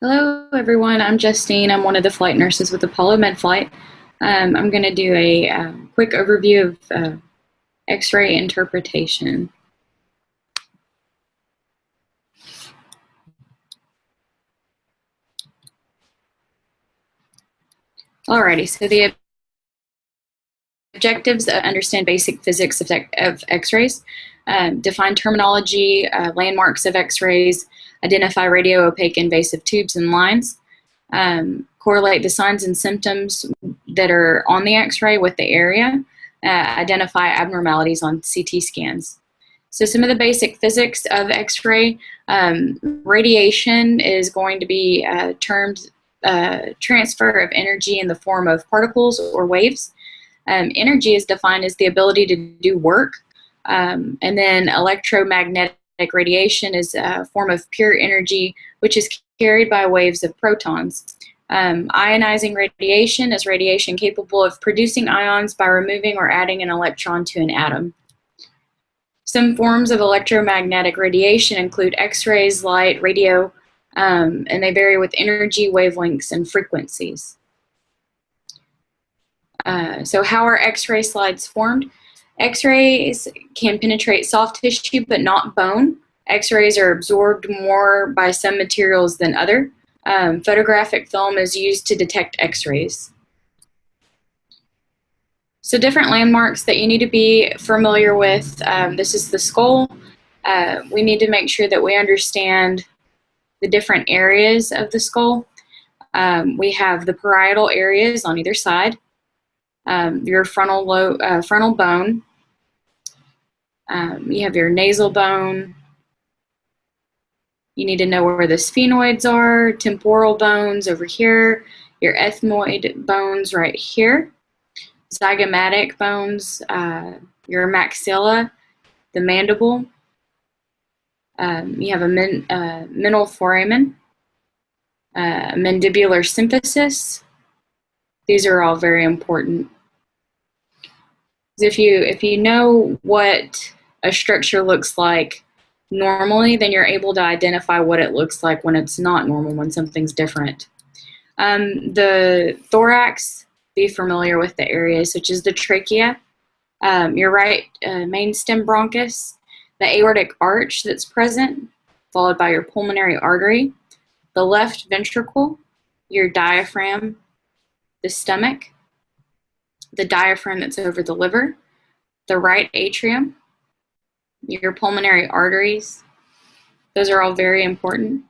Hello, everyone. I'm Justine. I'm one of the flight nurses with Apollo MedFlight. I'm going to do a quick overview of X-ray interpretation. Alrighty, so the objectives understand basic physics of X-rays, define terminology, landmarks of X-rays, identify radio-opaque invasive tubes and lines, correlate the signs and symptoms that are on the X-ray with the area, identify abnormalities on CT scans. So some of the basic physics of X-ray, radiation is going to be termed transfer of energy in the form of particles or waves. Energy is defined as the ability to do work, and then electromagnetic radiation is a form of pure energy which is carried by waves of protons. Ionizing radiation is radiation capable of producing ions by removing or adding an electron to an atom. Some forms of electromagnetic radiation include X-rays, light, radio, and they vary with energy, wavelengths, and frequencies. So how are X-ray slides formed? X-rays can penetrate soft tissue but not bone. X-rays are absorbed more by some materials than other. Photographic film is used to detect X-rays. So different landmarks that you need to be familiar with. This is the skull. We need to make sure that we understand the different areas of the skull. We have the parietal areas on either side. Your frontal bone. You have your nasal bone. You need to know where the sphenoids are, temporal bones over here, your ethmoid bones right here, zygomatic bones, your maxilla, the mandible. You have a mental foramen, mandibular symphysis. These are all very important. If you know what a structure looks like normally, then you're able to identify what it looks like when it's not normal, when something's different. The thorax, be familiar with the areas such as the trachea, your right main stem bronchus, the aortic arch that's present, followed by your pulmonary artery, the left ventricle, your diaphragm, the stomach, the diaphragm that's over the liver, the right atrium, your pulmonary arteries. Those are all very important.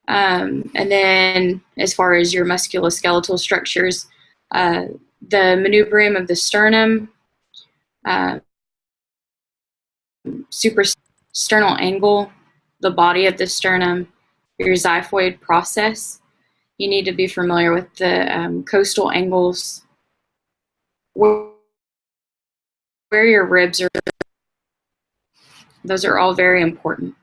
And then as far as your musculoskeletal structures, the manubrium of the sternum, suprasternal angle, the body of the sternum, your xiphoid process. You need to be familiar with the costal angles, where your ribs are. Those are all very important.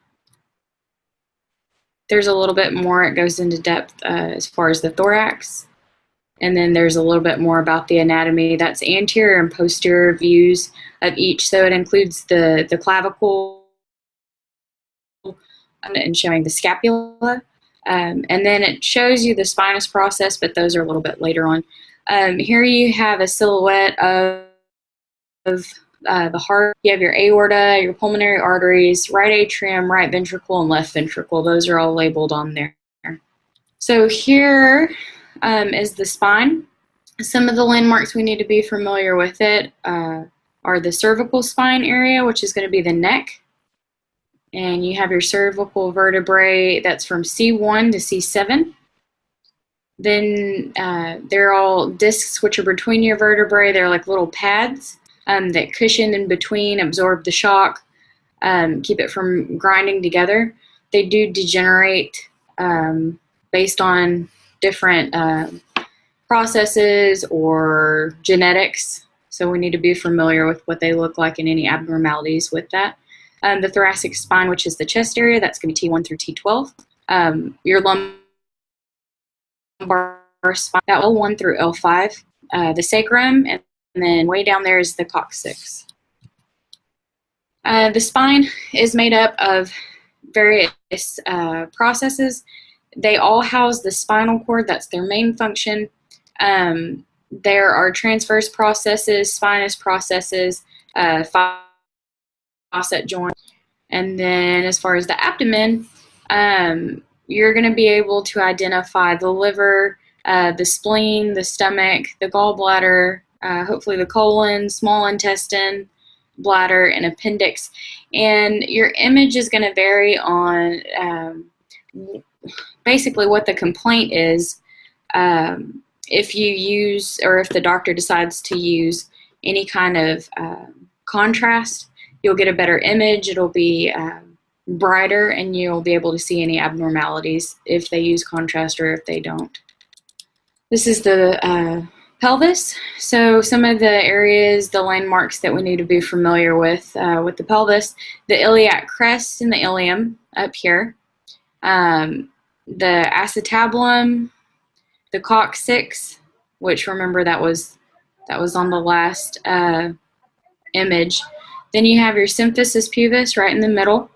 There's a little bit more, it goes into depth as far as the thorax. And then there's a little bit more about the anatomy. That's anterior and posterior views of each. So it includes the clavicle and showing the scapula. And then it shows you the spinous process, but those are a little bit later on. Here you have a silhouette of the heart. You have your aorta, your pulmonary arteries, right atrium, right ventricle, and left ventricle. Those are all labeled on there. So here is the spine. Some of the landmarks we need to be familiar with it are the cervical spine area, which is going to be the neck. And you have your cervical vertebrae that's from C1 to C7. Then they're all discs which are between your vertebrae. They're like little pads that cushion in between, absorb the shock, keep it from grinding together. They do degenerate based on different processes or genetics. So we need to be familiar with what they look like and any abnormalities with that. The thoracic spine, which is the chest area, that's going to be T1 through T12. Your lumbar spine, that L1 through L5. The sacrum, and then way down there is the coccyx. The spine is made up of various processes. They all house the spinal cord. That's their main function. There are transverse processes, spinous processes, facet joints. And then as far as the abdomen, you're going to be able to identify the liver, the spleen, the stomach, the gallbladder, hopefully the colon, small intestine, bladder, and appendix. And your image is going to vary on basically what the complaint is. If you use, or if the doctor decides to use any kind of contrast, you'll get a better image. It'll be brighter, and you'll be able to see any abnormalities if they use contrast or if they don't. This is the pelvis. So some of the areas, the landmarks that we need to be familiar with the pelvis: the iliac crest and the ilium up here, the acetabulum, the coccyx, which remember that was on the last image. Then you have your symphysis pubis right in the middle,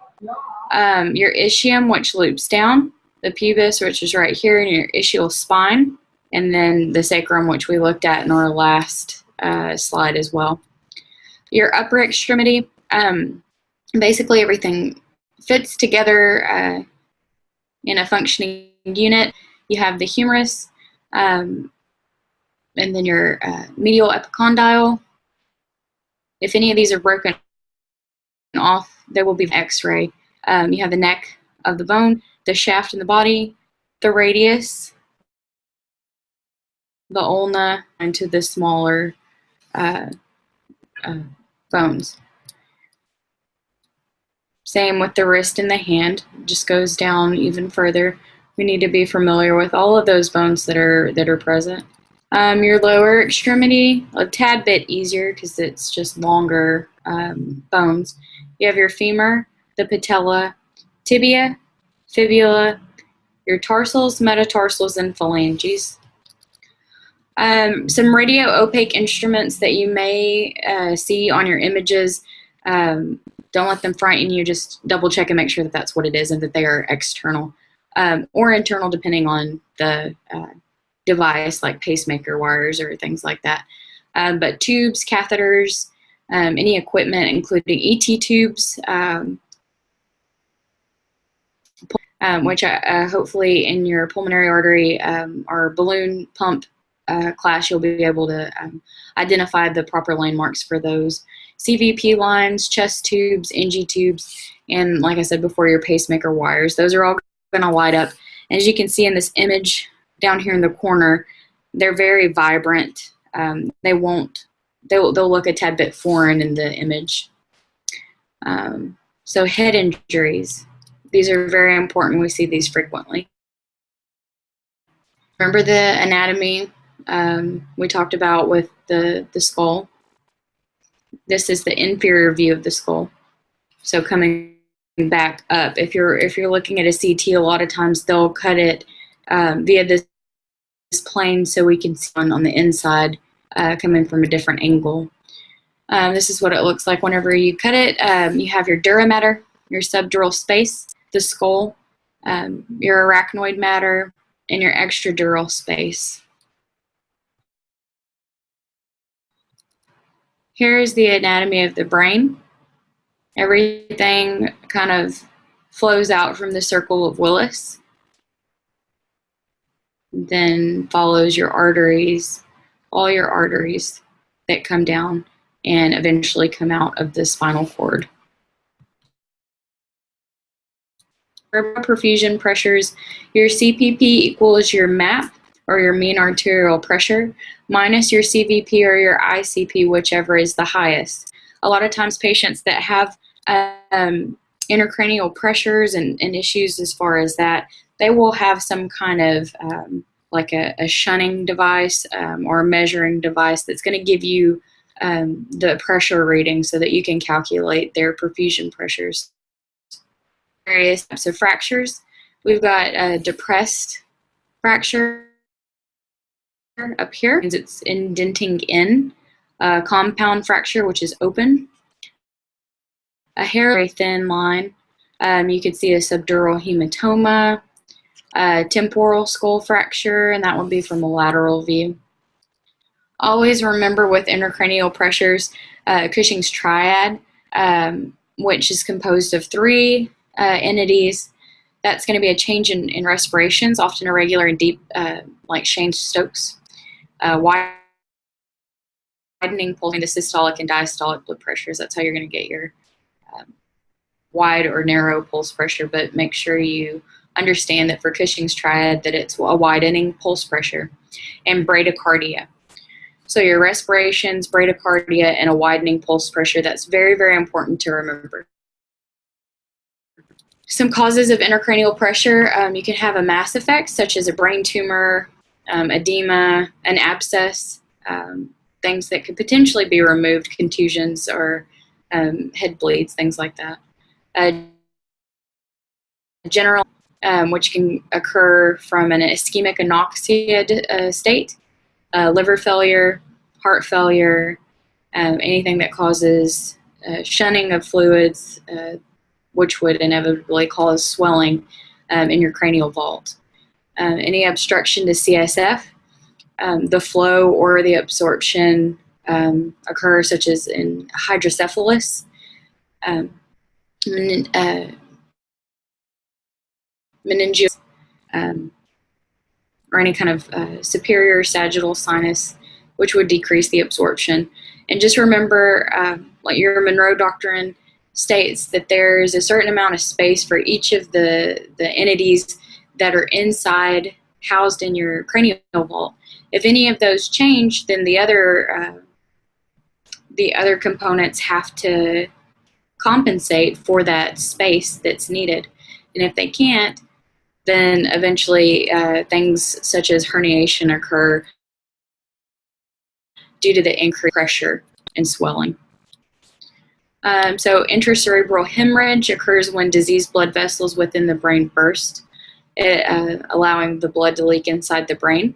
your ischium, which loops down, the pubis, which is right here, and your ischial spine, and then the sacrum, which we looked at in our last slide as well. Your upper extremity, basically everything fits together in a functioning unit. You have the humerus, and then your medial epicondyle. If any of these are broken off, there will be X-ray. You have the neck of the bone, the shaft in the body, the radius, the ulna, and to the smaller bones. Same with the wrist and the hand, just goes down even further. We need to be familiar with all of those bones that are present. Your lower extremity, a tad bit easier because it's just longer bones. You have your femur, the patella, tibia, fibula, your tarsals, metatarsals, and phalanges. Some radio-opaque instruments that you may see on your images. Don't let them frighten you. Just double check and make sure that that's what it is and that they are external or internal, depending on the device, like pacemaker wires or things like that. But tubes, catheters, any equipment, including ET tubes, which hopefully in your pulmonary artery or balloon pump class, you'll be able to identify the proper landmarks for those. CVP lines, chest tubes, NG tubes, and like I said before, your pacemaker wires. Those are all going to light up. And as you can see in this image down here in the corner, they're very vibrant. They'll look a tad bit foreign in the image. So head injuries. These are very important. We see these frequently. Remember the anatomy we talked about with the skull? This is the inferior view of the skull. So coming back up, if you're looking at a CT, a lot of times they'll cut it via this plane so we can see on the inside coming from a different angle. This is what it looks like whenever you cut it. You have your dura mater, your subdural space, the skull, your arachnoid matter, and your extradural space. Here is the anatomy of the brain. Everything kind of flows out from the circle of Willis, then follows your arteries, all your arteries that come down and eventually come out of the spinal cord. Perfusion pressures, your CPP equals your MAP, or your mean arterial pressure, minus your CVP or your ICP, whichever is the highest. A lot of times patients that have intracranial pressures and issues as far as that, they will have some kind of like a shunning device or a measuring device that's going to give you the pressure reading so that you can calculate their perfusion pressures. Various types of fractures. We've got a depressed fracture up here. It's indenting in. A compound fracture, which is open. A hair, very thin line. You could see a subdural hematoma. temporal skull fracture, and that would be from a lateral view. Always remember with intracranial pressures, Cushing's triad, which is composed of three entities. That's going to be a change in respirations, often irregular and deep, like Cheyne-Stokes. Widening pulse, the systolic and diastolic blood pressures. That's how you're going to get your wide or narrow pulse pressure, but make sure you understand that for Cushing's triad that it's a widening pulse pressure. And bradycardia. So your respirations, bradycardia, and a widening pulse pressure. That's very, very important to remember. Some causes of intracranial pressure, you can have a mass effect, such as a brain tumor, edema, an abscess, things that could potentially be removed, contusions or head bleeds, things like that. General, which can occur from an ischemic anoxia state, liver failure, heart failure, anything that causes shunning of fluids, which would inevitably cause swelling in your cranial vault. Any obstruction to CSF, the flow or the absorption occur, such as in hydrocephalus, meningitis, or any kind of superior sagittal sinus, which would decrease the absorption. And just remember, like your Monroe Doctrine states that there's a certain amount of space for each of the entities that are inside, housed in your cranial vault. If any of those change, then the other components have to compensate for that space that's needed. And if they can't, then eventually things such as herniation occur due to the increased pressure and swelling. So intracerebral hemorrhage occurs when diseased blood vessels within the brain burst, allowing the blood to leak inside the brain.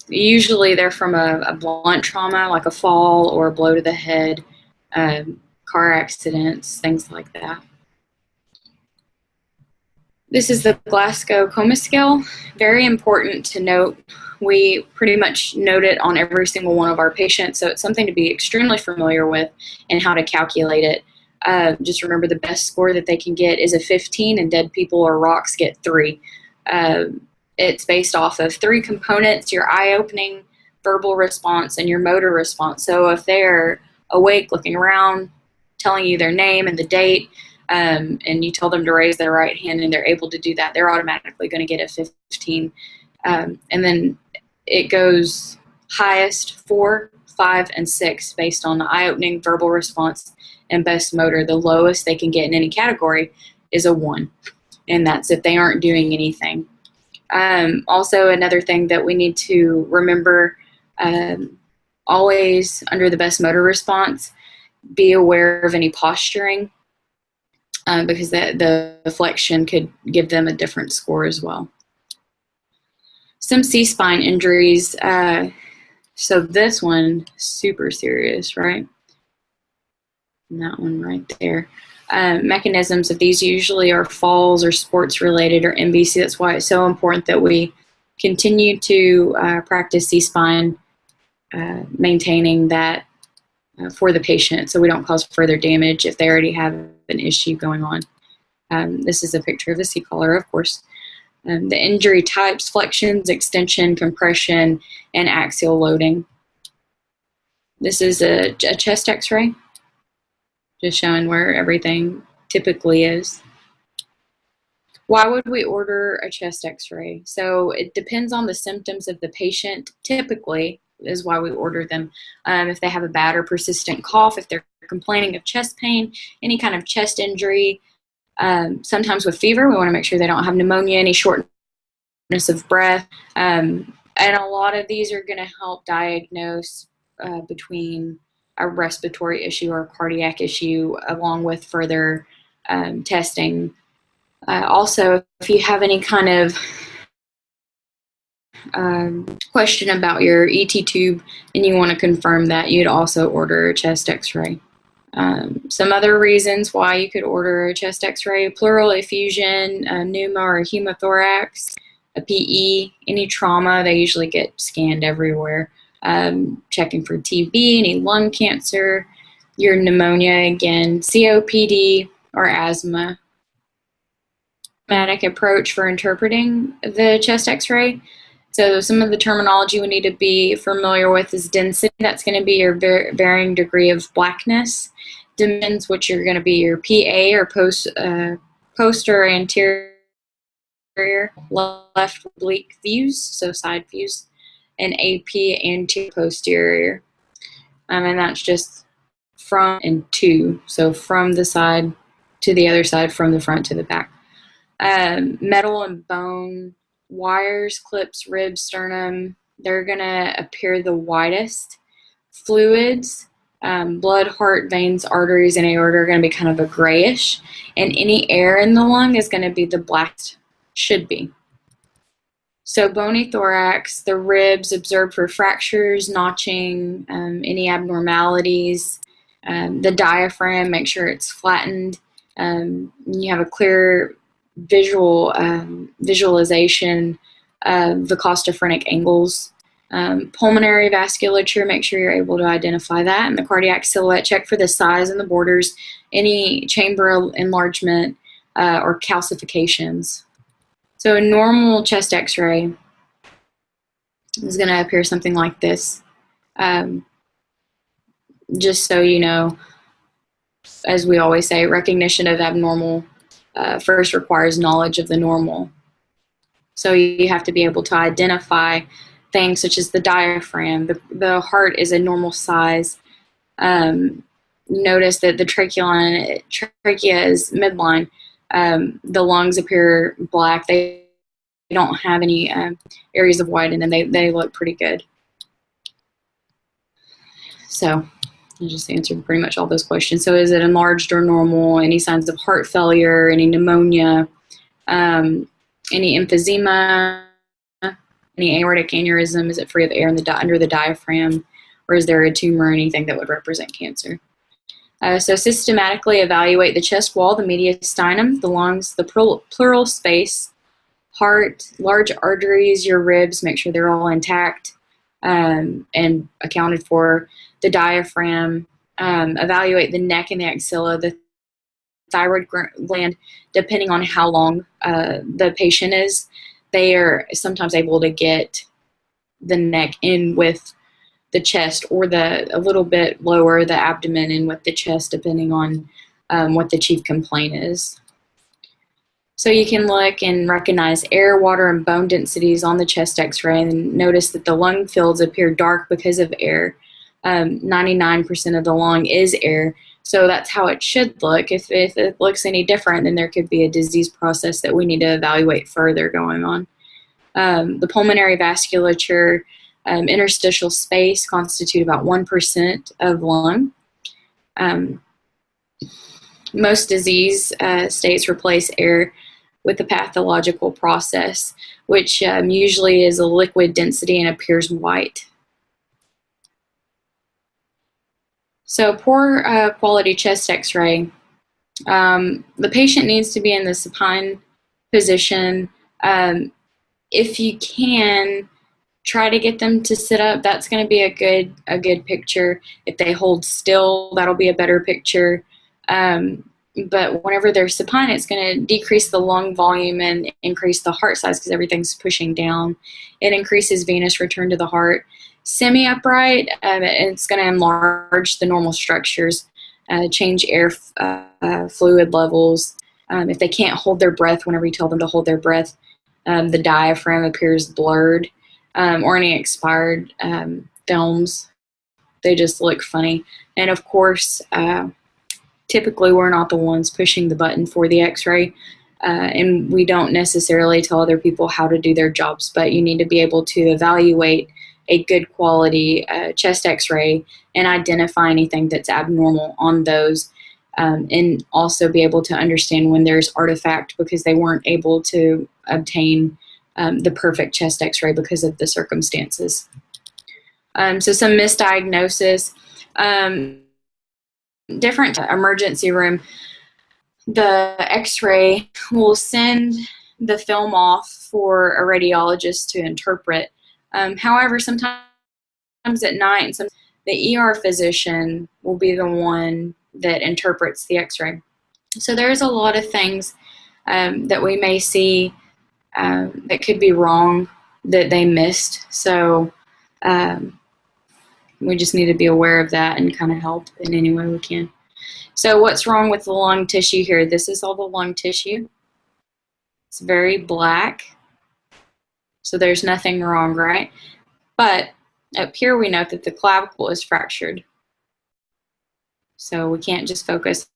Usually they're from a blunt trauma, like a fall or a blow to the head, car accidents, things like that. This is the Glasgow Coma Scale. Very important to note. We pretty much note it on every single one of our patients, so it's something to be extremely familiar with and how to calculate it. Just remember the best score that they can get is a 15, and dead people or rocks get 3. It's based off of 3 components: your eye-opening, verbal response, and your motor response. So if they're awake, looking around, telling you their name and the date, and you tell them to raise their right hand and they're able to do that, they're automatically going to get a 15. And then it goes highest 4, 5, and 6 based on the eye-opening, verbal response, and best motor. The lowest they can get in any category is a 1, and that's if they aren't doing anything. Also, another thing that we need to remember, always under the best motor response, be aware of any posturing, because the flexion could give them a different score as well. Some C-spine injuries. So this one, super serious, right? And that one right there. Mechanisms of these usually are falls or sports related or MVC. That's why it's so important that we continue to practice C-spine, maintaining that for the patient so we don't cause further damage if they already have an issue going on. This is a picture of a C-collar, of course. The injury types: flexions, extension, compression, and axial loading. This is a chest x-ray, just showing where everything typically is. Why would we order a chest x-ray? So it depends on the symptoms of the patient, typically, is why we order them. If they have a bad or persistent cough, if they're complaining of chest pain, any kind of chest injury, sometimes with fever, we want to make sure they don't have pneumonia, any shortness of breath. And a lot of these are going to help diagnose between a respiratory issue or a cardiac issue, along with further testing. Also, if you have any kind of question about your ET tube and you want to confirm that, you'd also order a chest x-ray. Some other reasons why you could order a chest x-ray: pleural effusion, pneumo or hemothorax, a PE, any trauma. They usually get scanned everywhere. Checking for TB, any lung cancer, your pneumonia again, COPD or asthma. Systematic approach for interpreting the chest x-ray. So some of the terminology we need to be familiar with is density. That's going to be your varying degree of blackness. Dimensions, which are going to be your PA or post or anterior, left oblique views, so side views, and AP, anterior posterior. And that's just from and to, so from the side to the other side, from the front to the back. Metal and bone, wires, clips, ribs, sternum, they're going to appear the widest. Fluids, blood, heart, veins, arteries, and aorta are going to be kind of a grayish. And any air in the lung is going to be the blackest, should be. So bony thorax, the ribs observed for fractures, notching, any abnormalities. The diaphragm, make sure it's flattened. You have a clear visualization of the costophrenic angles. Pulmonary vasculature, make sure you're able to identify that. And the cardiac silhouette, check for the size and the borders, any chamber enlargement or calcifications. So a normal chest x-ray is going to appear something like this. Just so you know, as we always say, recognition of abnormal first requires knowledge of the normal. So you have to be able to identify things such as the diaphragm. The heart is a normal size. Notice that the trachea is midline. The lungs appear black. They don't have any areas of white in them. They look pretty good. So I just answered pretty much all those questions. So is it enlarged or normal? Any signs of heart failure? Any pneumonia? Any emphysema? Any aortic aneurysm? Is it free of air under the diaphragm? Or is there a tumor or anything that would represent cancer? So systematically evaluate the chest wall, the mediastinum, the lungs, the pleural space, heart, large arteries, your ribs, make sure they're all intact and accounted for. The diaphragm, evaluate the neck and the axilla, the thyroid gland, depending on how long the patient is. They are sometimes able to get the neck in with the chest, or a little bit lower, the abdomen in with the chest, depending on what the chief complaint is. So you can look and recognize air, water, and bone densities on the chest x-ray, and notice that the lung fields appear dark because of air. 99% of the lung is air, so that's how it should look. If it looks any different, then there could be a disease process that we need to evaluate further going on. The pulmonary vasculature, interstitial space constitute about 1% of lung. Most disease states replace air with a pathological process, which usually is a liquid density and appears white. So poor quality chest x-ray. The patient needs to be in the supine position. If you can, try to get them to sit up. That's going to be a good picture. If they hold still, that'll be a better picture. But whenever they're supine, it's going to decrease the lung volume and increase the heart size because everything's pushing down. It increases venous return to the heart. Semi-upright, it's going to enlarge the normal structures, change air fluid levels. If they can't hold their breath whenever you tell them to hold their breath, the diaphragm appears blurred, or any expired films. They just look funny. And of course, typically we're not the ones pushing the button for the x-ray, and we don't necessarily tell other people how to do their jobs, but you need to be able to evaluate a good quality chest x-ray and identify anything that's abnormal on those, and also be able to understand when there's artifact because they weren't able to obtain the perfect chest x-ray because of the circumstances. So some misdiagnosis. different emergency room, the x-ray will send the film off for a radiologist to interpret. However, sometimes at night, and some the ER physician will be the one that interprets the x-ray. So there's a lot of things that we may see that could be wrong that they missed. So we just need to be aware of that and kind of help in any way we can. So what's wrong with the lung tissue here? This is all the lung tissue. It's very black. So there's nothing wrong, right? But up here we note that the clavicle is fractured. So we can't just focus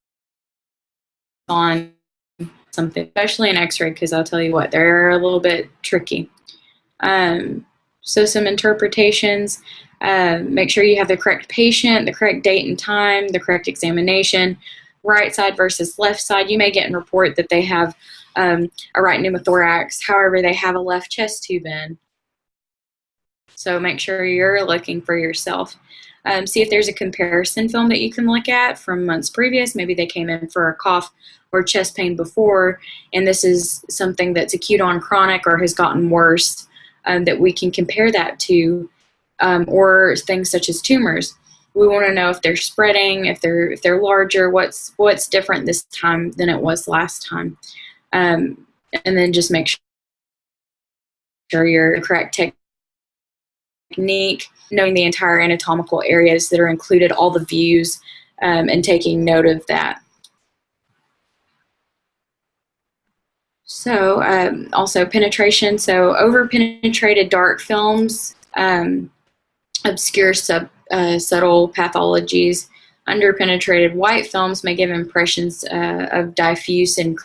on something, especially an x-ray, because I'll tell you what, they're a little bit tricky. So some interpretations, make sure you have the correct patient, the correct date and time, the correct examination, right side versus left side. You may get in report that they have a right pneumothorax, however, they have a left chest tube in. So make sure you're looking for yourself. See if there's a comparison film that you can look at from months previous. Maybe they came in for a cough or chest pain before, and this is something that's acute on chronic or has gotten worse, that we can compare that to, or things such as tumors. We want to know if they're spreading, if they're larger, what's different this time than it was last time, and then just make sure you're correct technique, knowing the entire anatomical areas that are included, all the views, and taking note of that. So also penetration. So over-penetrated dark films obscure subtle pathologies. Under-penetrated white films may give impressions of diffuse and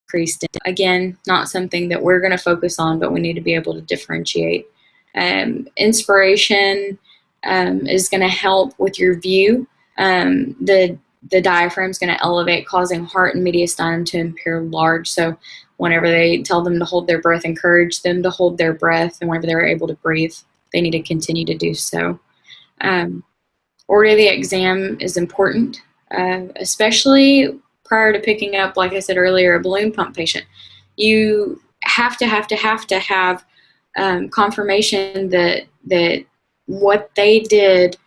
increased. Again, not something that we're going to focus on, but we need to be able to differentiate. Inspiration is going to help with your view. The diaphragm is going to elevate, causing heart and mediastinum to appear large. So whenever they tell them to hold their breath, encourage them to hold their breath, and whenever they're able to breathe, they need to continue to do so. Order of the exam is important, especially prior to picking up, like I said earlier, a balloon pump patient. You have to have confirmation that what they did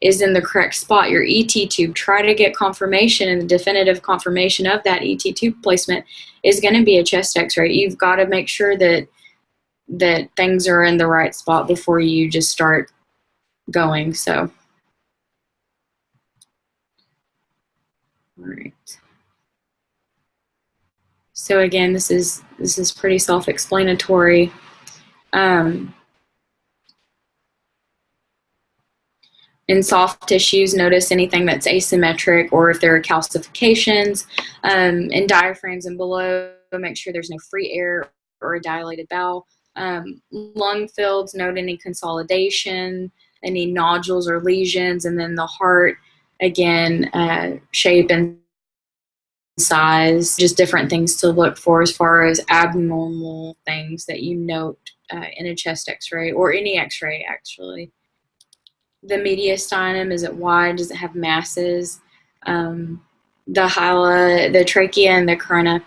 is in the correct spot. Your ET tube, try to get confirmation, and the definitive confirmation of that ET tube placement is going to be a chest x-ray. You've got to make sure that things are in the right spot before you just start going. So, all right. So again, this is pretty self-explanatory. In soft tissues, notice anything that's asymmetric or if there are calcifications. In diaphragms and below, make sure there's no free air or a dilated bowel. Lung fields, note any consolidation, any nodules or lesions, and then the heart, again, shape and size, just different things to look for as far as abnormal things that you note in a chest x-ray or any x-ray, actually. The mediastinum, is it wide? Does it have masses? The hyla, the trachea, and the carina.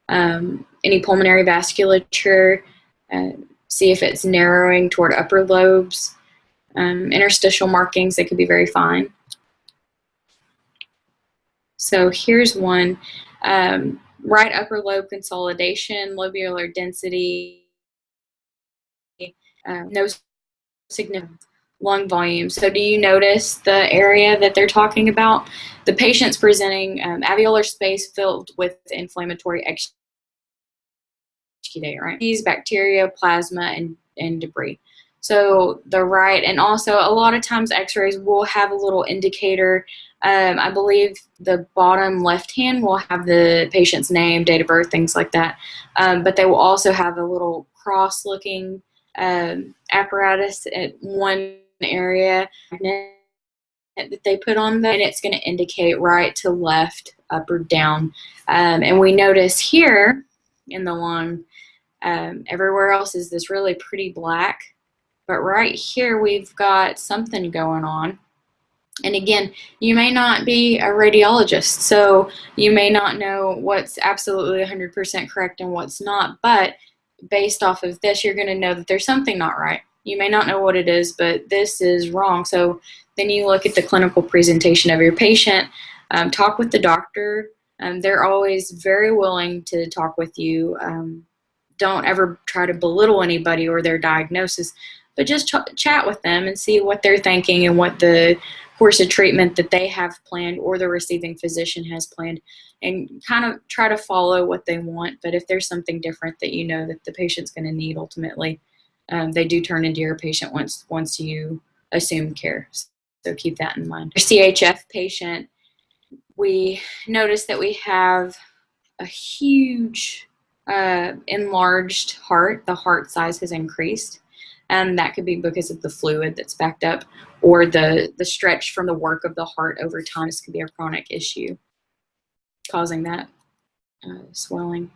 Any pulmonary vasculature. See if it's narrowing toward upper lobes. Interstitial markings, they could be very fine. So here's one. Right upper lobe consolidation, lobular density, no significant lung volume. So do you notice the area that they're talking about? The patient's presenting alveolar space filled with inflammatory exudate, right? These bacteria, plasma, and debris. So the right, and also a lot of times x-rays will have a little indicator. I believe the bottom left hand will have the patient's name, date of birth, things like that. But they will also have a little cross-looking apparatus at one area that they put on them, and it's going to indicate right to left, up or down. And we notice here in the lung, everywhere else is this really pretty black, but right here we've got something going on. And again, you may not be a radiologist, so you may not know what's absolutely 100% correct and what's not, but based off of this, you're going to know that there's something not right. You may not know what it is, but this is wrong. So then you look at the clinical presentation of your patient, talk with the doctor. They're always very willing to talk with you. Don't ever try to belittle anybody or their diagnosis, but just chat with them and see what they're thinking and what the course of treatment that they have planned or the receiving physician has planned, and kind of try to follow what they want. But if there's something different that you know that the patient's going to need ultimately, they do turn into your patient once you assume care. So keep that in mind. Your CHF patient, we notice that we have a huge enlarged heart. The heart size has increased, and that could be because of the fluid that's backed up or the stretch from the work of the heart over time. This could be a chronic issue causing that swelling.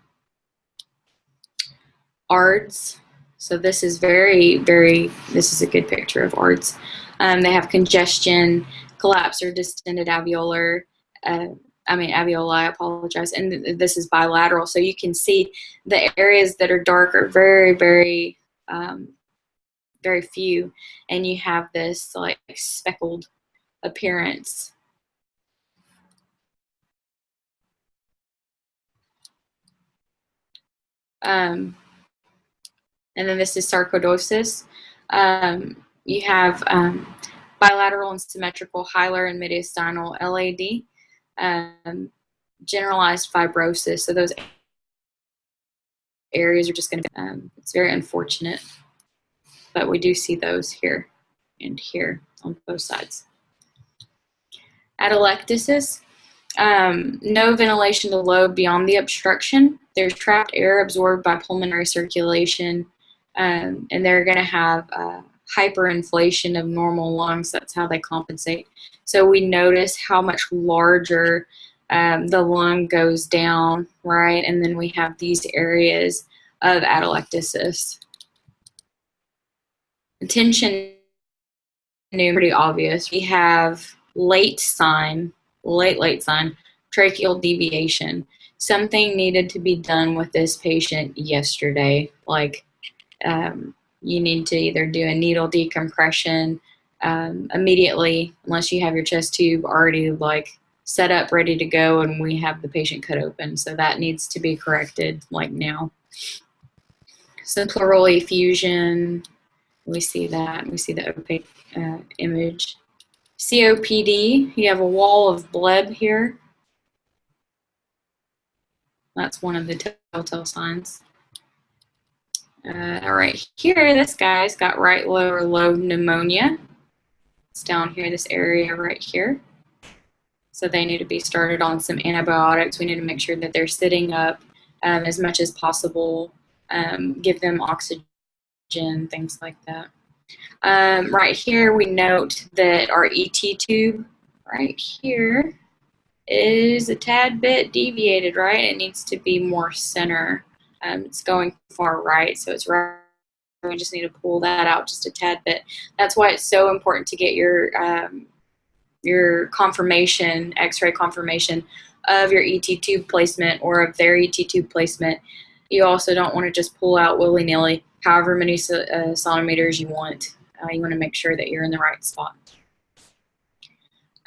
ARDS. So this is this is a good picture of ARDS. They have congestion, collapse or distended alveoli, I apologize, and this is bilateral. So you can see the areas that are dark are very few, and you have this like speckled appearance. And then this is sarcoidosis. You have bilateral and symmetrical hilar and mediastinal LAD. Generalized fibrosis. So those areas are just going to be, it's very unfortunate, but we do see those here and here on both sides. Atelectasis, no ventilation to the lobe beyond the obstruction. There's trapped air absorbed by pulmonary circulation, and they're going to have hyperinflation of normal lungs. That's how they compensate. So we notice how much larger the lung goes down, right? And then we have these areas of atelectasis. Tension, pretty obvious. We have late sign, tracheal deviation. Something needed to be done with this patient yesterday. Like you need to either do a needle decompression immediately, unless you have your chest tube already like set up, ready to go, and we have the patient cut open. So that needs to be corrected like now. So pleural effusion, we see that. We see the opaque image. COPD, you have a wall of blood here. That's one of the telltale signs. All right, here, this guy's got right lower lobe pneumonia. It's down here, this area right here. So they need to be started on some antibiotics. We need to make sure that they're sitting up as much as possible, give them oxygen, things like that. Right here, we note that our ET tube right here is a tad bit deviated, right? It needs to be more center. It's going far right, so it's right. We just need to pull that out just a tad bit. That's why it's so important to get your confirmation, X-ray confirmation of your ET tube placement or of their ET tube placement. You also don't want to just pull out willy-nilly however many centimeters you want. You want to make sure that you're in the right spot.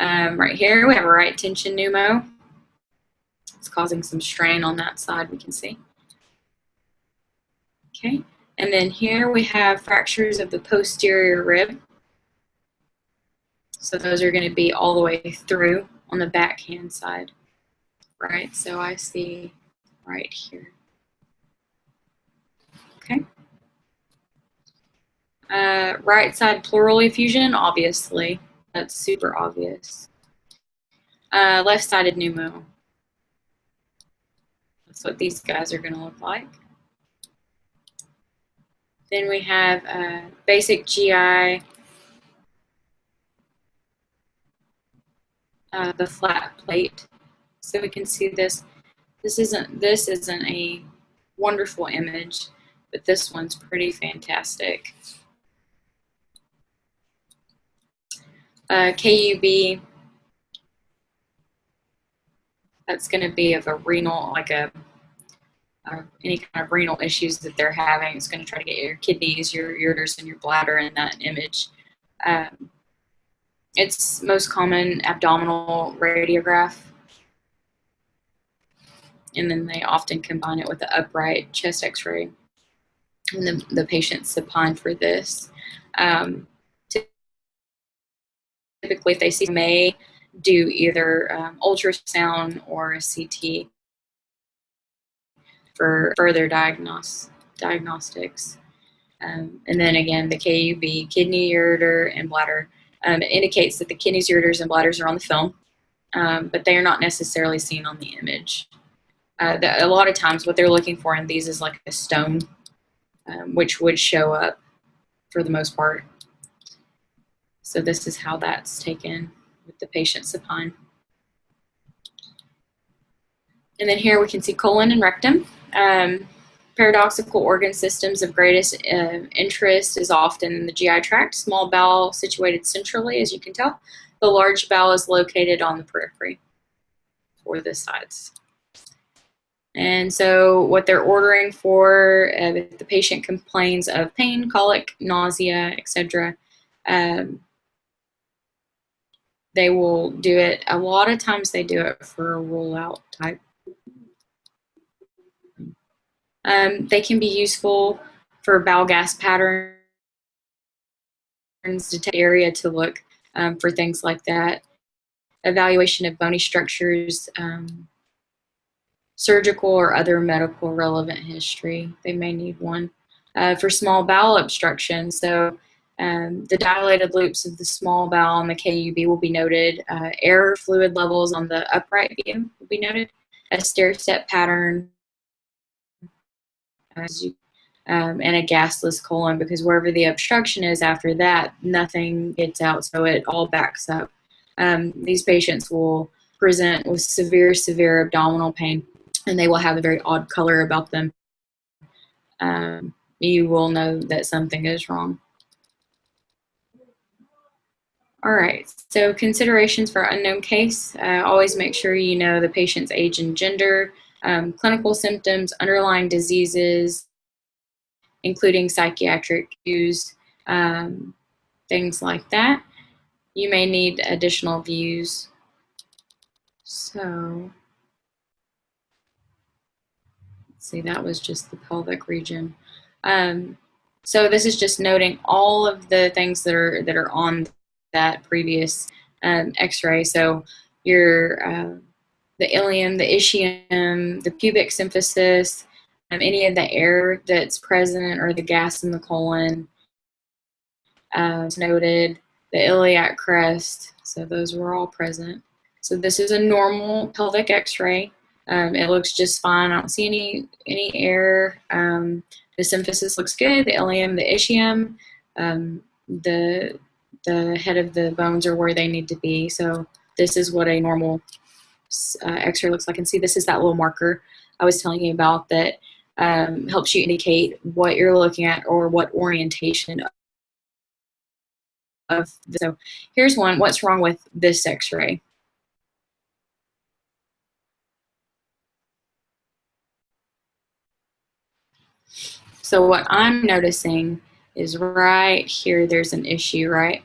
Right here, we have a right tension pneumo. It's causing some strain on that side, we can see. Okay, and then here we have fractures of the posterior rib. So those are going to be all the way through on the backhand side, right? So I see right here. Okay. Right side pleural effusion, obviously. That's super obvious. Left-sided pneumo. That's what these guys are going to look like. Then we have basic GI, the flat plate. So we can see this. This isn't a wonderful image, but this one's pretty fantastic. KUB, that's going to be of a renal, like any kind of renal issues that they're having. It's going to try to get your kidneys, your ureters, and your bladder in that image. It's most common abdominal radiograph, and then they often combine it with the upright chest x-ray, and the patient's supine for this. Typically, if they see, may do either ultrasound or a CT for further diagnostics. And then again, the KUB, kidney, ureter, and bladder, indicates that the kidneys, ureters, and bladders are on the film, but they are not necessarily seen on the image. A lot of times what they're looking for in these is like a stone, which would show up for the most part. So this is how that's taken with the patient supine. And then here we can see colon and rectum. Paradoxical organ systems of greatest interest is often in the GI tract. Small bowel situated centrally, as you can tell. The large bowel is located on the periphery or the sides. And so what they're ordering for, if the patient complains of pain, colic, nausea, etc., they will do it. A lot of times they do it for a rule-out type. They can be useful for bowel gas patterns, to take area to look for things like that. Evaluation of bony structures, surgical or other medical relevant history. They may need one. For small bowel obstruction, so the dilated loops of the small bowel and the KUB will be noted. Air fluid levels on the upright view will be noted. A stair-step pattern, and a gasless colon, because wherever the obstruction is after that, nothing gets out, so it all backs up. These patients will present with severe abdominal pain, and they will have a very odd color about them. You will know that something is wrong. All right, so considerations for unknown case. Always make sure you know the patient's age and gender, clinical symptoms, underlying diseases, including psychiatric issues, things like that. You may need additional views. So, let's see, that was just the pelvic region. So this is just noting all of the things that are on that previous X-ray. So your the ileum, the ischium, the pubic symphysis, any of the air that's present or the gas in the colon, noted, the iliac crest. So those were all present. So this is a normal pelvic X-ray. It looks just fine. I don't see any air. The symphysis looks good. The ileum, the ischium, the head of the bones are where they need to be. So this is what a normal X-ray looks like. And see, this is that little marker I was telling you about that helps you indicate what you're looking at or what orientation of. So here's one. What's wrong with this X-ray? So what I'm noticing is right here, there's an issue, right?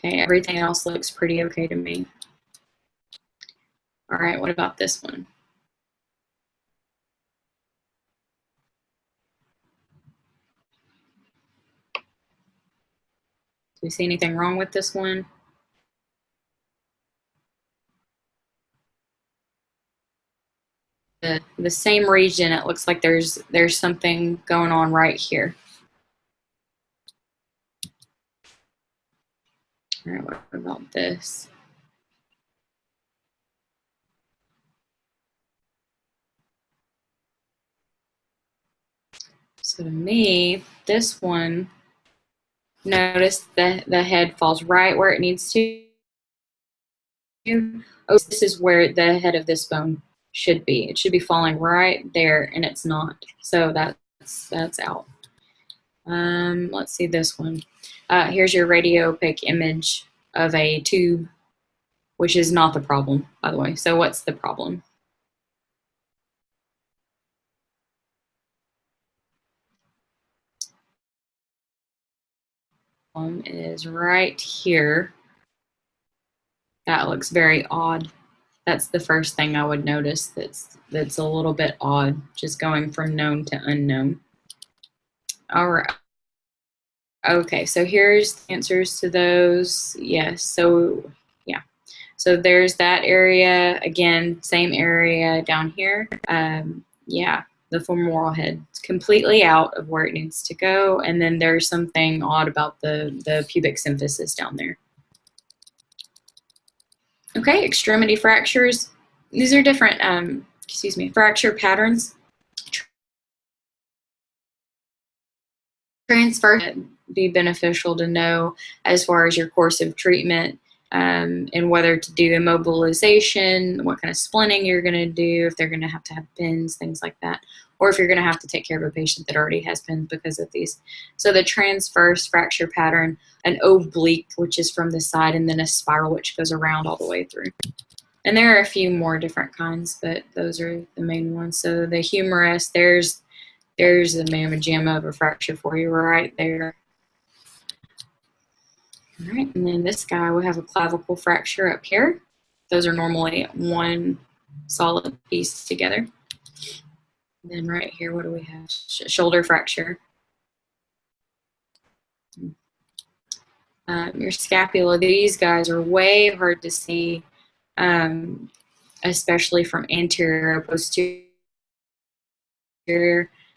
Okay, everything else looks pretty okay to me. All right, what about this one? Do we see anything wrong with this one? The same region, it looks like there's something going on right here. All right, what about this? So to me, this one, notice that the head falls right where it needs to. Oh, this is where the head of this bone should be. It should be falling right there, and it's not. So that's out. Let's see this one. Here's your radiopaque image of a tube, which is not the problem, by the way. So what's the problem? Is right here. That looks very odd. That's the first thing I would notice that's a little bit odd, just going from known to unknown. All right. Okay, so here's the answers to those. Yes, so yeah. So there's that area. Again, same area down here. Yeah, the femoral head. It's completely out of where it needs to go. And then there's something odd about the pubic symphysis down there. Okay, extremity fractures. These are different, fracture patterns. Transfer be beneficial to know as far as your course of treatment, and whether to do immobilization, what kind of splinting you're going to do, if they're going to have pins, things like that, or if you're going to have to take care of a patient that already has pins because of these. So the transverse fracture pattern, an oblique, which is from the side, and then a spiral, which goes around all the way through. And there are a few more different kinds, but those are the main ones. So the humerus, there's the mamma jamma of a fracture for you right there. All right, and then this guy, we have a clavicle fracture up here. Those are normally one solid piece together. And then right here, what do we have? Shoulder fracture. Your scapula, these guys are way hard to see, especially from anterior or posterior,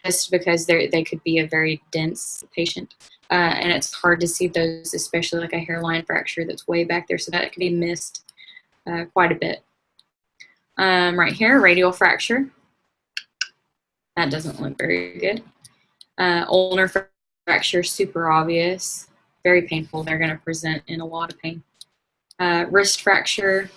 just because they could be a very dense patient. And it's hard to see those, especially like a hairline fracture that's way back there, so that could be missed quite a bit. Right here, radial fracture. That doesn't look very good. Ulnar fracture, super obvious, very painful. They're going to present in a lot of pain. Wrist fracture,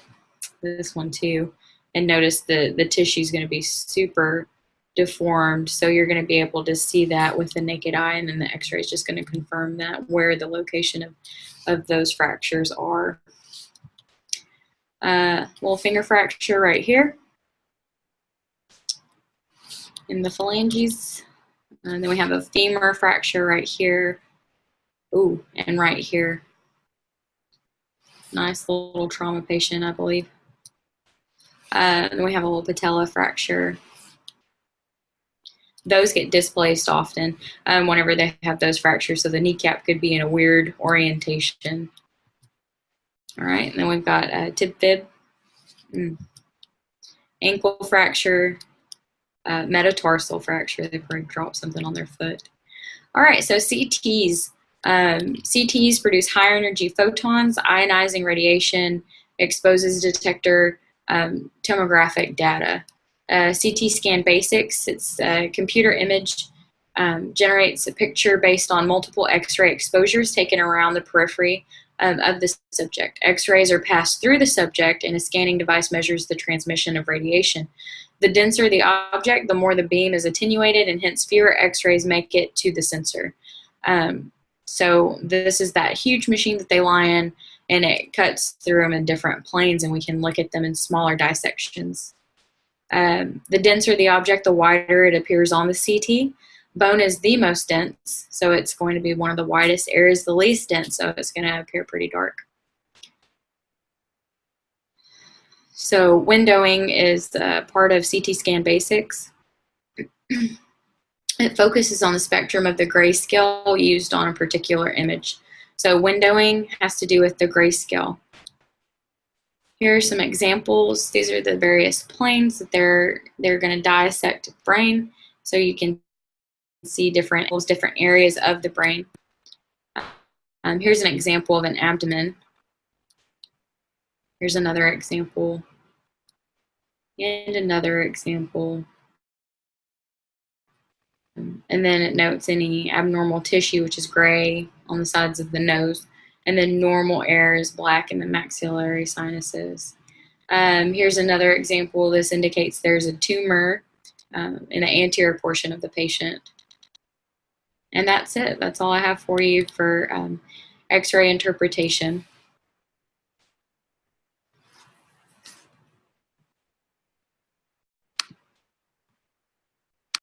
this one too. And notice the tissue is going to be super deformed, so you're going to be able to see that with the naked eye, and then the x-ray is just going to confirm that where the location of those fractures are. Little finger fracture right here in the phalanges. And then we have a femur fracture right here. Ooh, and right here. Nice little trauma patient, I believe. Then we have a little patella fracture. Those get displaced often whenever they have those fractures, so the kneecap could be in a weird orientation. All right, and then we've got tib fib, ankle fracture, metatarsal fracture. They probably dropped something on their foot. All right, so CTs. CTs produce higher energy photons, ionizing radiation, exposes detector tomographic data. CT scan basics, it's a computer image, generates a picture based on multiple X-ray exposures taken around the periphery of the subject. X-rays are passed through the subject, and a scanning device measures the transmission of radiation. The denser the object, the more the beam is attenuated, and hence fewer X-rays make it to the sensor. So this is that huge machine that they lie in, and it cuts through them in different planes, and we can look at them in smaller dissections. The denser the object, the wider it appears on the CT. Bone is the most dense, so it's going to be one of the widest. Air is the least dense, so it's going to appear pretty dark. So windowing is part of CT scan basics. It focuses on the spectrum of the grayscale used on a particular image. So windowing has to do with the grayscale. Here are some examples. These are the various planes that they're going to dissect the brain, so you can see different areas of the brain. Here's an example of an abdomen. Here's another example. And another example. And then it notes any abnormal tissue, which is gray on the sides of the nose. And then normal air is black in the maxillary sinuses. Here's another example. This indicates there's a tumor in the anterior portion of the patient. And that's it. That's all I have for you for X-ray interpretation.